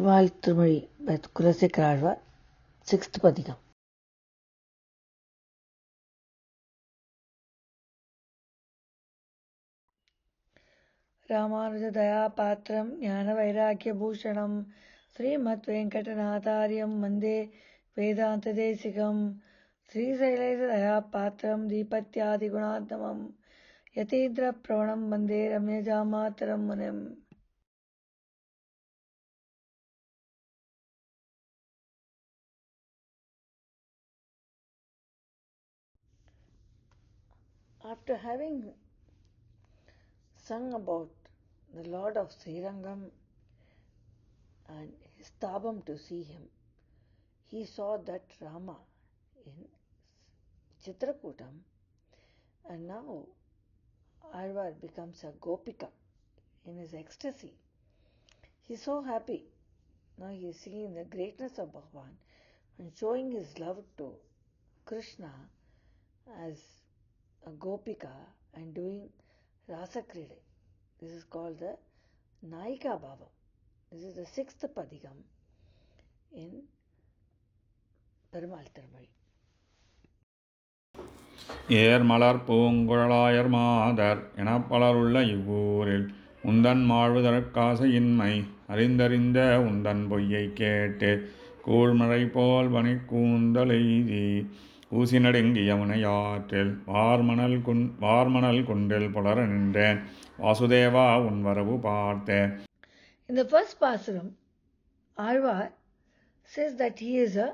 Perumal Thirumozhi Kulasekara Azhwar, 6th Padhigam. Ramanujadayapatram Jnanavairagyabhushanam Srimadvenkatanathaaryam Vande Vedantadeshikam Srisailesadayapatram Deepatyadiguණadhamam Yatindra Pravanam Vande Ramyajamataram Munim. After having sung about the Lord of Srirangam and his tabam to see him, he saw that Rama in Chitrakutam, and now Azhwar becomes a Gopika in his ecstasy. He is so happy. Now he is seeing the greatness of Bhagavan and showing his love to Krishna as a Gopika and doing Rasa Kride. This is called the Naika Bhava. This is the 6th Padhigam in Perumal Thirumozhi. ErMalar Poongazhal Maadar எனப்பலருள்ள இவ்வூரில் உந்தன் மாழ்வதற்காசையின்மை அறிந்தறிந்த உந்தன் பொய்யைக் கேட்டு கூழ்மழை போல் பனிக்கூந்தலெய்தி ஊசி நடுங்கி யமுனையாற்றில் வார்மணல் குன்றில் புலர நின்றேன் வாசுதேவா உன் வரவு பார்த்தேன். In the first Pasuram, Azhwar says that he is a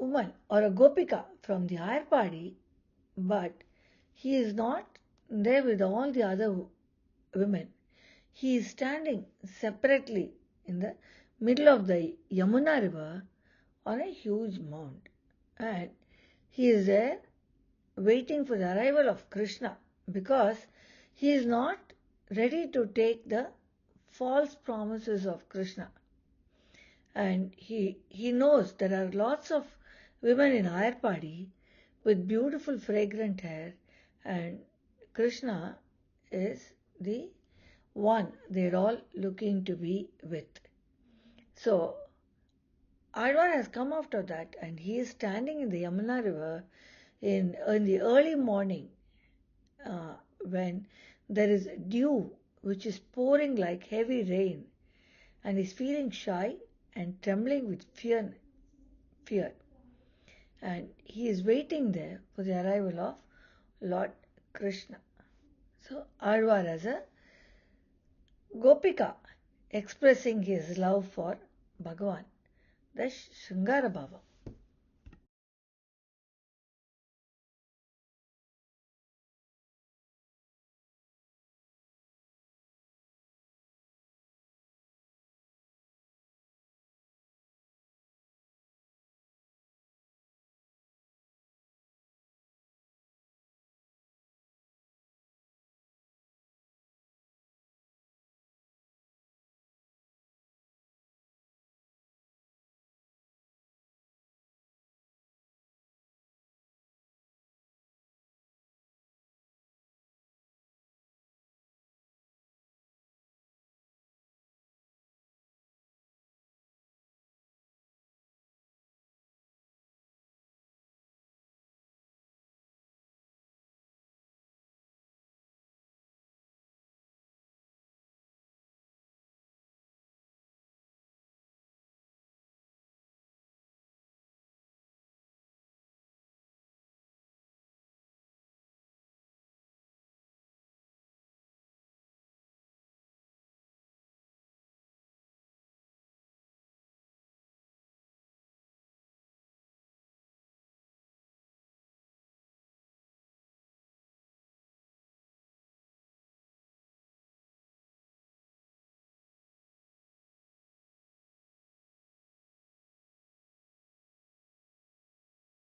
woman or a Gopika from the higher party, but he is not there with all the other women. He is standing separately in the middle of the Yamuna river on a huge mount, and he is there waiting for the arrival of Krishna because he is not ready to take the false promises of Krishna. And he knows there are lots of women in higher party with beautiful fragrant hair, and Krishna is the one they're all looking to be with. So Azhwar has come after that, and he is standing in the Yamuna river in the early morning when there is dew which is pouring like heavy rain, and is feeling shy and trembling with fear. And he is waiting there for the arrival of Lord Krishna. So Azhwar as a Gopika expressing his love for Bhagavan, the Shringara Bhava.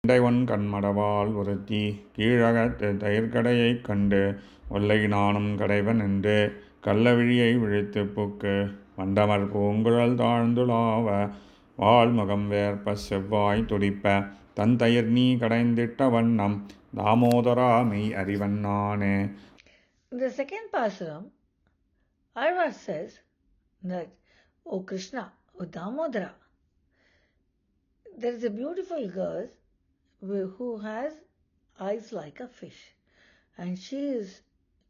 இண்டைவன் கண்மடவாள் ஒருத்தி கீழகத்து தயிர்கடையைக் கண்டு ஒல்லை நானும் கடைவன் என்று கள்ளவிழியை விழித்துப் book வண்டமர் பூங்குழல் தாழ்ந்துலாவ வாழ்முகம் வேர்ப்ப செவ்வாய் துடிப்ப தன் தயிர் நீ கடைந்திட்ட வண்ணம் தாமோதரா மெய் அறிவன் நானே. In the second Pasuram, Azhwar says that O Krishna, O Damodara. There is a beautiful girl who has eyes like a fish, and she is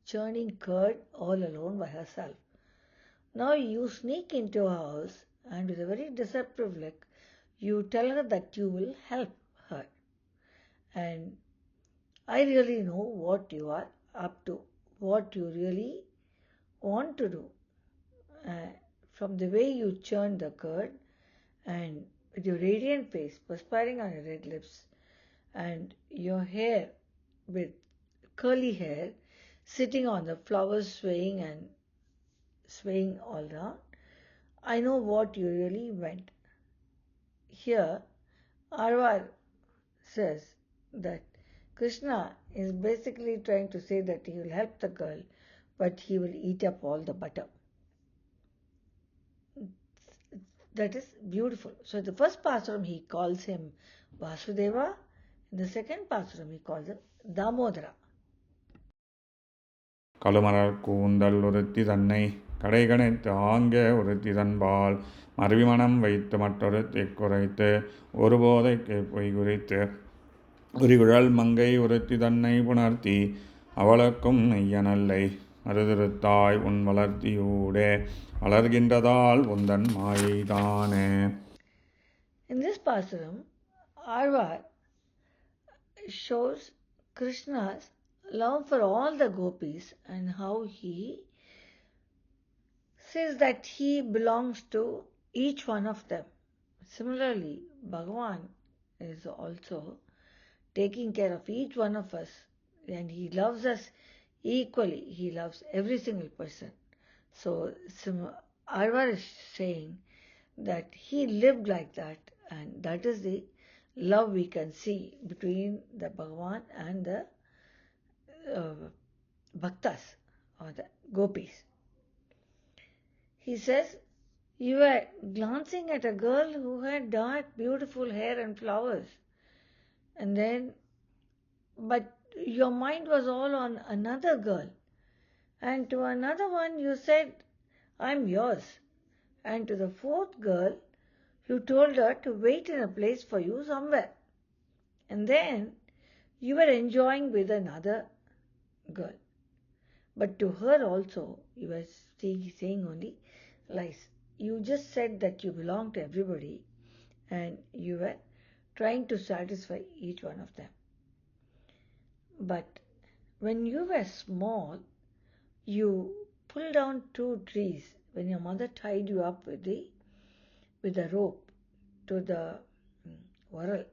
churning curd all alone by herself. Now you sneak into her house, and with a very deceptive look, you tell her that you will help her. And I really know what you are up to, what you really want to do. From the way you churn the curd, and with your radiant face, perspiring on your red lips, and your hair with curly hair sitting on the flowers swaying all around, I know what you really meant. Here, Arvar says that Krishna is basically trying to say that he will help the girl, but he will eat up all the butter. That is beautiful. So in the first pasuram he calls him Vasudeva. In the second pasuram he calls him Damodara. கழுமலர் கூந்தல் ஒருத்தி தன்னை கடைகணித்து ஆங்கே ஒருத்தி தன்பால் மருவிமணம் வைத்து மற்றொருத்தி குறைத்து ஒரு போதைக்கு பொய் குறித்து உரிகுழல் மங்கை ஒருத்தி தன்னை புணர்த்தி அவளுக்கும் நெய்யனல்லை மறுதிருத்தாய் உன் வளர்த்தியூடே வளர்கின்றதால் உந்தன் மாயைதானே. In this pasuram, Arvar shows Krishna's love for all the gopis and how he says that he belongs to each one of them. Similarly, Bhagavan is also taking care of each one of us, and he loves us equally. He loves every single person. So Arvar is saying that he lived like that, and that is the love we can see between the Bhagavan and the bhaktas or the gopis. He says, you were glancing at a girl who had dark, beautiful hair and flowers, and then, but your mind was all on another girl, and to another one you said, I'm yours, and to the fourth girl you told her to wait in a place for you somewhere, and then you were enjoying with another girl. But to her also you were saying only lies. You just said that you belong to everybody, and you were trying to satisfy each one of them. But when you were small, you pulled down 2 trees when your mother tied you up with a rope to the varal,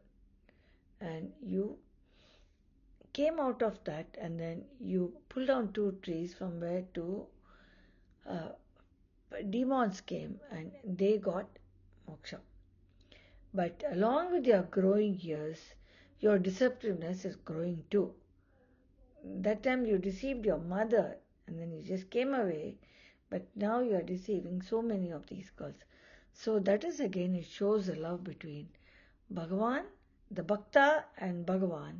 and you came out of that, and then you pulled down 2 trees from where 2 demons came and they got moksha. But along with your growing years, your deceptiveness is growing too. That time you deceived your mother and then you just came away, but now you are deceiving so many of these girls. So that is again, it shows the love between Bhagavan, the Bhakta and Bhagavan.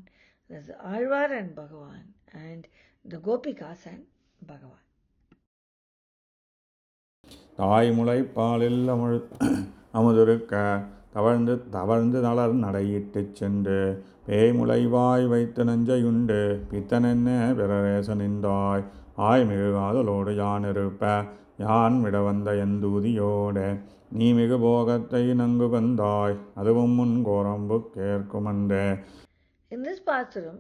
There's Arvar and Bhagavan, and the Gopikas and Bhagavan. தாய்முலை பாலில் அமுதுருக்க தவழ்ந்து தவழ்ந்து நலர் நடையிட்டுச் சென்று பேய்முலைவாய் வைத்து நஞ்சையுண்டு பித்தனென்ன பிறரேச நின்றாய் ஆய்மிகு காதலோடு யான் இருப்ப யான் விட வந்த எந்தூதியோடு நீ மிகு போகத்தை நன்கு வந்தாய் அதுவும் முன் கோரம்பு கேட்குமன்றே. In this pasuram,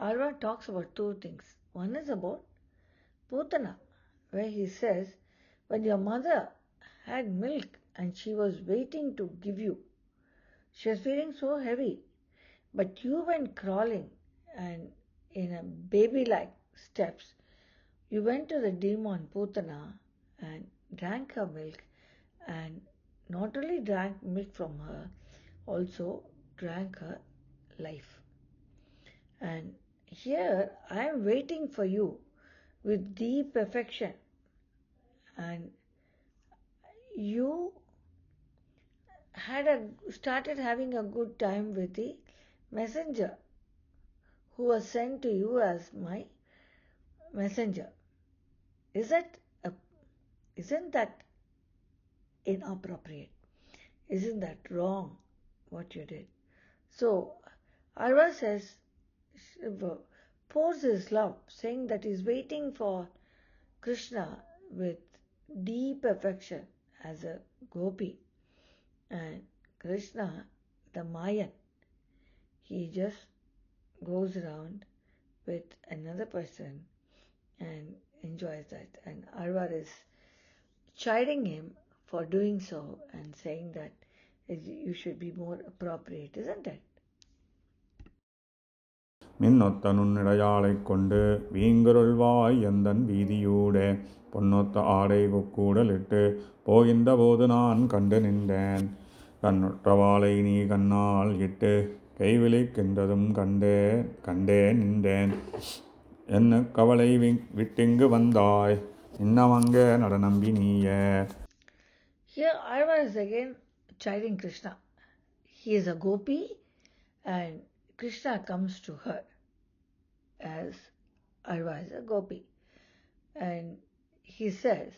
Arvar talks about 2 things. One is about Putana, where he says, when your mother had milk and she was waiting to give you, she was feeling so heavy, but you went crawling and in a baby-like steps, you went to the demon Putana and drank her milk, and not only drank milk from her, also drank her life. And here I am waiting for you with deep affection, and you started having a good time with the messenger who was sent to you as my messenger. Isn't that inappropriate. Isn't that wrong what you did? So Arva says, pours his love, saying that he's waiting for Krishna with deep affection as a gopi. And Krishna, the Mayan, he just goes around with another person and enjoys that. And Arvar is chiding him for doing so and saying that you should be more appropriate, isn't it? மின்னொத்த நுண்ணிடையாளைக் கொண்டு வீங்குருள்வாய் எந்தன் வீதியூடே பொன்னொத்த ஆடை கொக்கூடலிட்டு போகின்ற போது நான் கண்டு நின்றேன் கண்ணுற்றவாளை நீ கண்ணால் இட்டு கைவிழிக்கின்றதும் கண்டே நின்றேன் என்ன கவலை விட்டிங்கு வந்தாய் இன்னமங்கே நடனம்பி நீயே. Here Arva is again chiding Krishna. He is a gopi and Krishna comes to her as Arva is a gopi. And he says,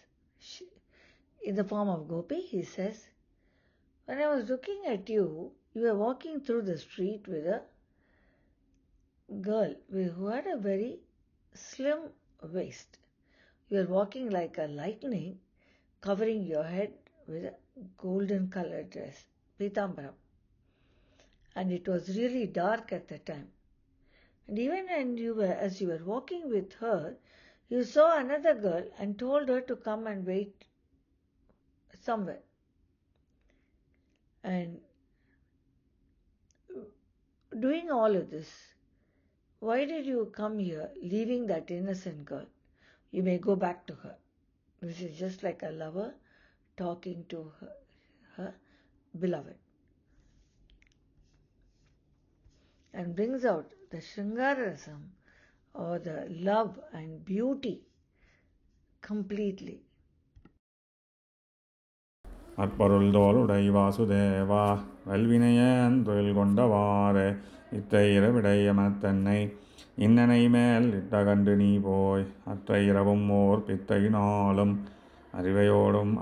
in the form of gopi, he says, when I was looking at you, you were walking through the street with a girl who had a very slim waist. You were walking like a lightning, covering your head with a golden colored dress, pitambaram. And it was really dark at the time. And even as you were walking with her, you saw another girl and told her to come and wait somewhere. And doing all of this, why did you come here leaving that innocent girl? You may go back to her. This is just like a lover talking to her beloved. And brings out the Shringarasam or the love and beauty completely. அற்பொருள்தோளுடை Vasudeva வல்வினையன் தொழில் கொண்டவாறு இத்தையிர விடையமத்தன்னை இன்னனை மேல் இட்டகண்டு நீ போய் அற்ற இரவும் ஓர் பித்தையினாலும் அறிவையோடும்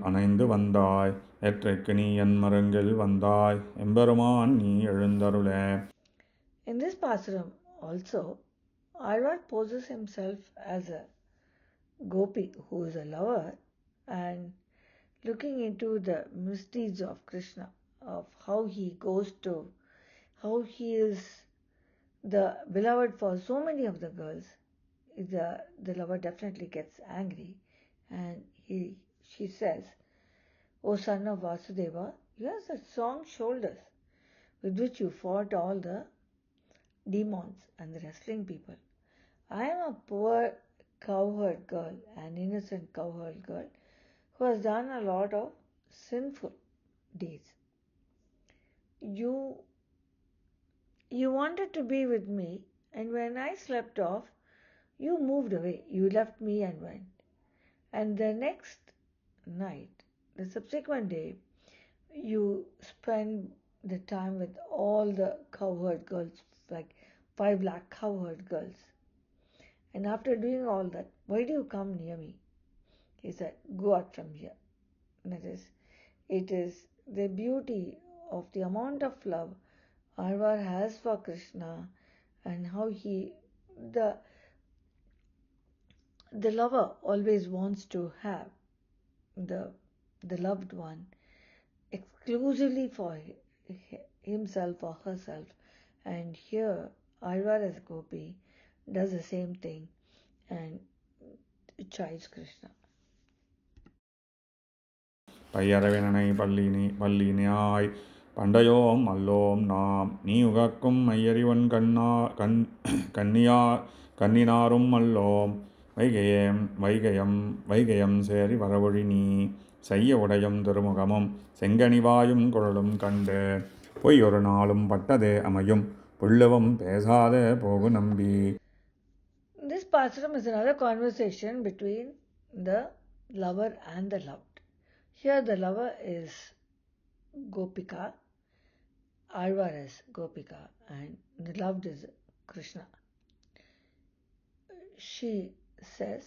அணைந்து வந்தாய் எற்றைக்கு நீ என் மருங்கில் வந்தாய் எம்பெருமான் நீ எழுந்தருளே. In this pasuram also, Alvar poses himself as a gopi who is a lover and looking into the misdeeds of Krishna, of how he is the beloved for so many of the girls. The lover definitely gets angry and she says, O son of Vasudeva, you have such strong shoulders with which you fought all the demons and the wrestling people. I am a poor cowherd girl, an innocent cowherd girl who has done a lot of sinful deeds. You wanted to be with me, and when I slept off, you moved away. You left me and went. And the next night, the subsequent day, you spend the time with all the cowherd girls, like 5 lakh cowherd girls. And after doing all that, why do you come near me? He said, go out from here. That is, it is the beauty of the amount of love Arvar has for Krishna and how the lover always wants to have the loved one exclusively for himself or herself. And here, Arvar as Gopi does the same thing and chides Krishna. பையரவினனை பல்லினியாய் பண்டையோம் அல்லோம் நாம் நீ உகக்கும் மையறிவன் கண்ணினாரும் அல்லோம் வைகயம் சேரி வரவொழி நீ செய்ய உடையும் திருமுகமும் செங்கனிவாயும் குழலும் கண்டு பொய் ஒரு நாளும் பட்டதே அமையும் புள்ளவும் பேசாதே போகு நம்பி. This pasuram is another conversation between the lover and the loved. Here the lover is Gopika, Alvar is Gopika, and the loved is Krishna. She says,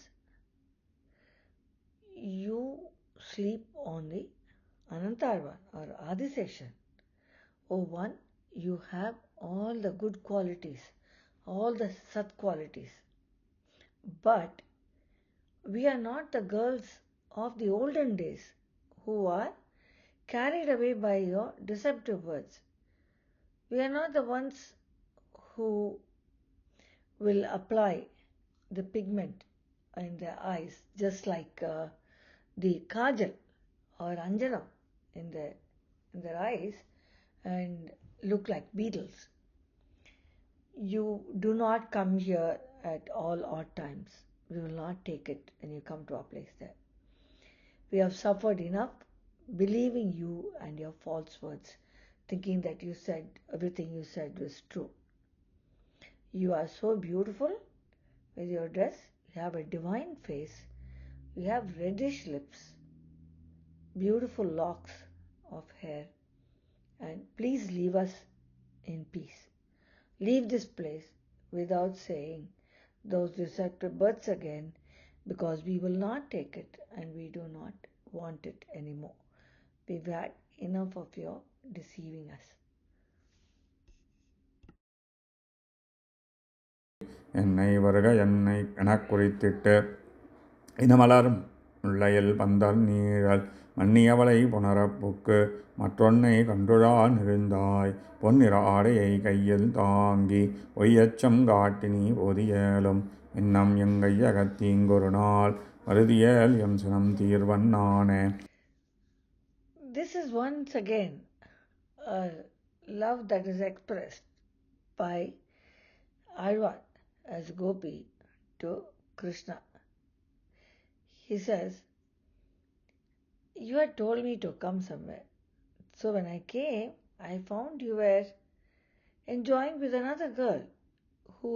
you sleep on the Anantarvan or Adiseshan. O one, you have all the good qualities, all the Sat qualities. But we are not the girls of the olden days who are carried away by your deceptive words. We are not the ones who will apply the pigment in their eyes, just like the kajal or anjanam in their eyes, and look like beetles. You do not come here at all odd times. We will not take it when you come to our place there. We have suffered enough believing you and your false words, thinking that you said everything you said was true. You are so beautiful with your dress. You have a divine face. You have reddish lips, beautiful locks of hair, and please leave us in peace. Leave this place without saying those deceptive words again, because we will not take it and we do not want it anymore. We've had enough of your deceiving us. என்னை வருக என்னை எனக் குறித்திட்டு இனமலர் முல்லையில் பந்தல் நீழல் மன்னியவளை புனரப்புக்கு மற்றொன்னை கண்டுழா நெருந்தாய் பொன்னிற ஆடையை கையில் தாங்கி பொய்யச்சம் காட்டினி போதியேலும் இன்னம் எங்கையகத்தீங்கொரு நாள் மருதியேல் எம் சினம் தீர்வன் நானே. This is once again a love that is expressed by Azhwar as Gopi to Krishna. He says, you had told me to come somewhere. So when I came, I found you were enjoying with another girl who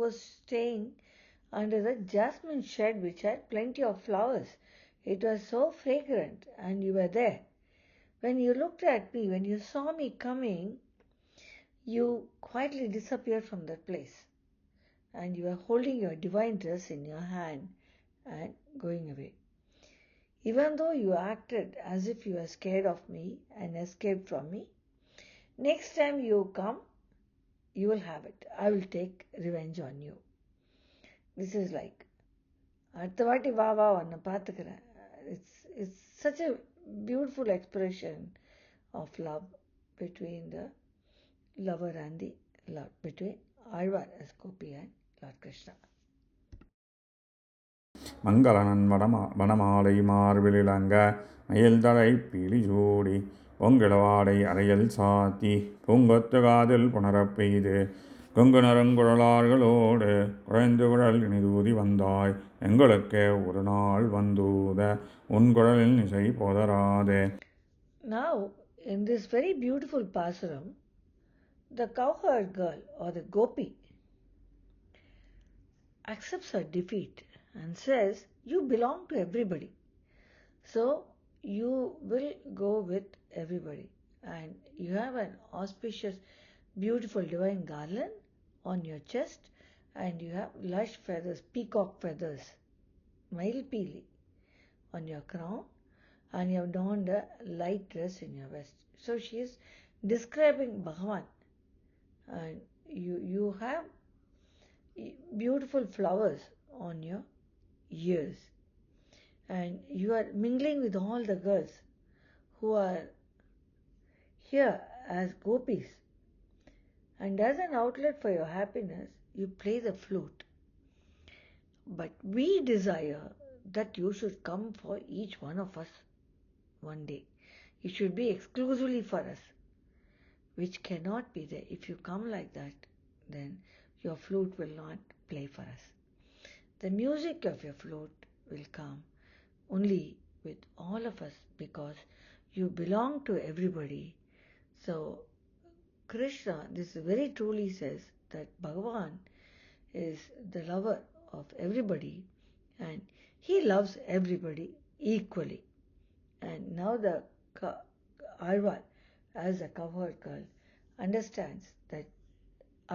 was staying under the jasmine shed which had plenty of flowers. It was so fragrant, and you were there. When you looked at me, when you saw me coming, you quietly disappeared from that place, and you were holding your divine dress in your hand and going away. Even though you acted as if you were scared of me and escaped from me, next time you come, you will have it. I will take revenge on you. This is like, அடுத்த வாட்டி வா வா உன்னை பார்த்துக்கிறேன். It's such a beautiful expression of love between the lover and the Lord, between Azhwar as Gopi and Lord Krishna. மங்களனன் வனமாலை மார்பிலிளங்க மயில்தலை பீலி சூடி பொங்கிளவாடை அறையல் சாத்தி பூங்கொத்து காதில் புணரப் பெய்து கொங்கு நறுங்குழலார்களோடு குழைந்து குழல் இனிதூதி வந்தாய் எங்களுக்கே ஒரு நாள் வந்தூத உன் குழலில் இசை போதராதே. Now, in this very beautiful pasuram, the cowherd girl or the gopi accepts her defeat and says, you belong to everybody, so you will go with everybody, and you have an auspicious, beautiful divine garland on your chest, and you have lush feathers, peacock feathers, mailpili on your crown, and you have donned a light dress in your vest. So she is describing Bhagavan, and you have beautiful flowers on your ears, and you are mingling with all the girls who are here as gopis, and as an outlet for your happiness you play the flute. But we desire that you should come for each one of us one day. It should be exclusively for us, which cannot be there. If you come like that, then your flute will not play for us. The music of your flute will come only with all of us, because you belong to everybody. So Krishna, this very truly says that Bhagavan is the lover of everybody, and he loves everybody equally. And now the Azhwar, as a cowherd girl, understands that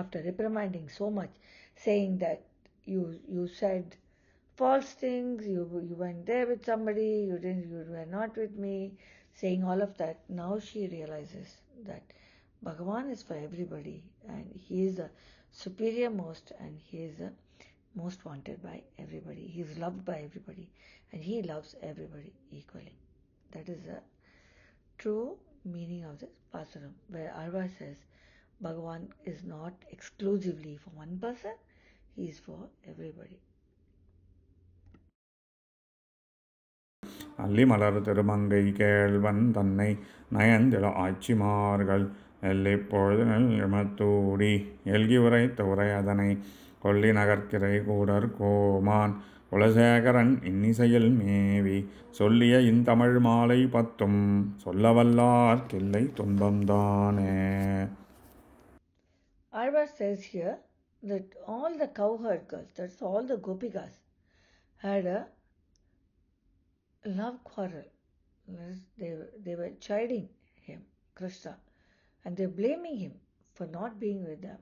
after reprimanding so much, saying that you said false things, you went there with somebody, you were not with me, saying all of that. Now she realizes that Bhagavan is for everybody and he is the superior most and he is the most wanted by everybody. He is loved by everybody and he loves everybody equally. That is the true meaning of this Pasuram, where Arva says Bhagavan is not exclusively for one person, he is for everybody. அல்லிமலர் Thirumangai கேள்வன் தன்னை நயந்தில ஆட்சிமார்கள் எல்லைப்பொழுது நெல்மத்தூடி எல்கி உரைத்த உரை அதனை கொல்லி நகர்க்கிறை கூடர் கோமான் குலசேகரன் இன்னிசையில் மேவி சொல்லிய இந்தமிழ் மாலை பத்தும் சொல்லவல்லார்க்கில்லை துன்பம்தானே. Arva says here that all the cowherd girls, that's all the gopikas, had a love quarrel. They were chiding him, Krishna, and they're blaming him for not being with them.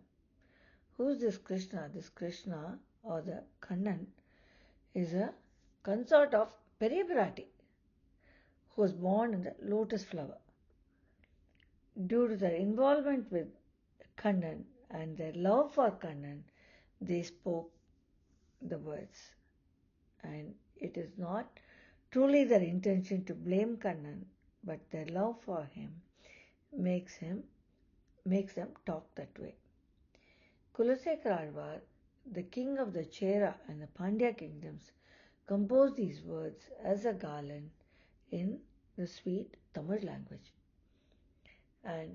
Who's this Krishna? This Krishna, or the Kannan, is a consort of Peribrati, who was born in the lotus flower. Due to their involvement with Kannan and their love for Kannan, they spoke the words. And it is not truly their intention to blame Kannan, but their love for him makes them talk that way. Kulasekara Azhwar, the king of the Chera and the Pandya kingdoms, composed these words as a garland in the sweet Tamil language. And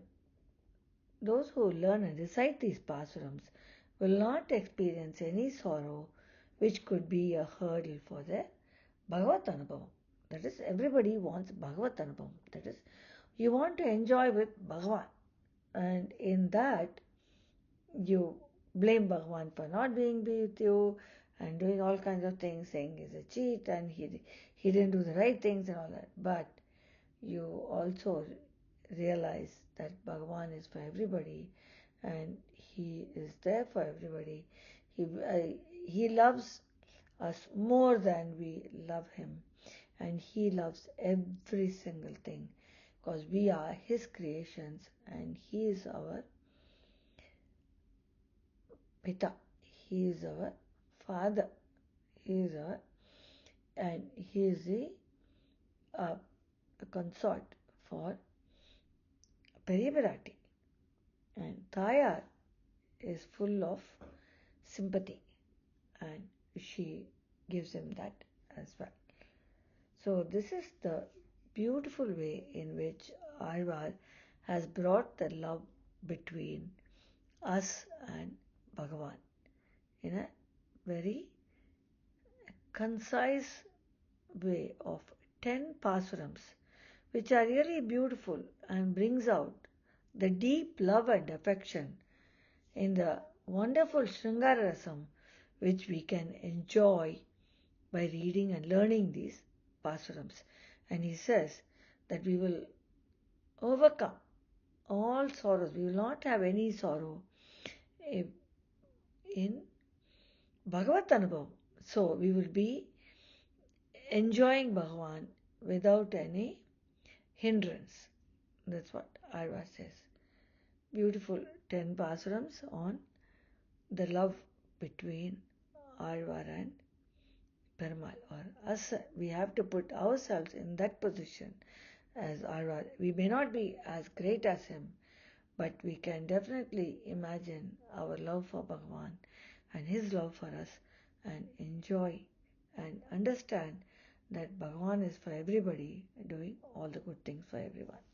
those who learn and recite these pasurams will not experience any sorrow which could be a hurdle for their Bhagavat Anubhavam. That is, everybody wants Bhagavat Anubhavam. That is, you want to enjoy with Bhagavan. And in that, you blame Bhagavan for not being with you and doing all kinds of things, saying he's a cheat and he didn't do the right things and all that. But you also realize that Bhagavan is for everybody and he is there for everybody. He loves us more than we love him, and he loves every single thing because we are his creations and he is our Pita, he is our father, he is the consort for Perivirati, and Tayar is full of sympathy and she gives him that as well. So this is the beautiful way in which Alvar has brought the love between us and Bhagavan in a very concise way of 10 pasurams, which are really beautiful and brings out the deep love and affection in the wonderful Sringara Rasam, which we can enjoy by reading and learning these pasurams. And he says that we will overcome all sorrows. We will not have any sorrow in Bhagavat Anubhavam. So we will be enjoying Bhagavan without any hindrance. That's what Alvar says. Beautiful 10 pasurams on the love between Alvar and Perumal, or us. We have to put ourselves in that position as Alvar. We may not be as great as him, but we can definitely imagine our love for Bhagavan and his love for us and enjoy and understand that Bhagavan is for everybody, doing all the good things for everyone.